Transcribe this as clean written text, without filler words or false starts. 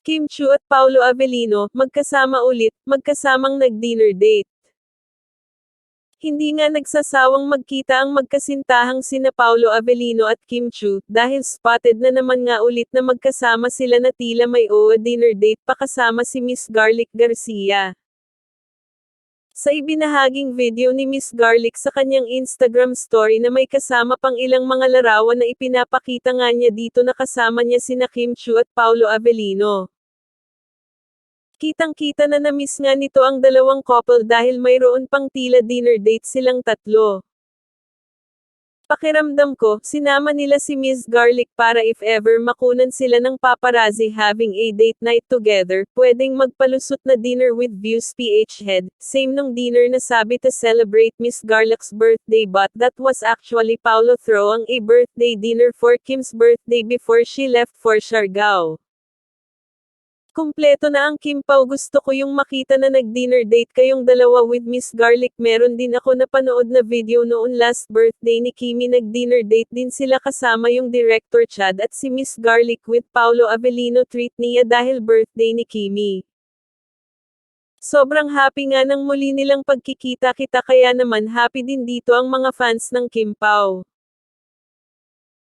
Kim Chu at Paolo Avellino, magkasama ulit, magkasamang nag-dinner date. Hindi nga nagsasawang magkita ang magkasintahang sina Paolo Avellino at Kim Chu, dahil spotted na naman nga ulit na magkasama sila na tila may OA dinner date pa kasama si Miss Garlic Garcia. Sa ibinahaging video ni Miss Garlic sa kanyang Instagram story na may kasama pang ilang mga larawan na ipinapakita nga niya dito na kasama niya sina Kim Chu at Paolo Avellino. Kitang-kita na na-miss nga nito ang dalawang couple dahil mayroon pang tila dinner date silang tatlo. Pakiramdam ko, sinama nila si Miss Garlic para if ever makunan sila ng paparazzi having a date night together, pwedeng magpalusot na dinner with views PH head, same nung dinner na sabi to celebrate Miss Garlic's birthday but that was actually Paolo throwing a birthday dinner for Kim's birthday before she left for Siargao. Kumpleto na ang Kim Pao, gusto ko yung makita na nag-dinner date kayong dalawa with Miss Garlic. Meron din ako napanood na video noon last birthday ni Kimi, nag-dinner date din sila kasama yung director Chad at si Miss Garlic with Paolo Avellino, treat niya dahil birthday ni Kimi. Sobrang happy nga ng muli nilang pagkikita-kita, kaya naman happy din dito ang mga fans ng Kim Pao.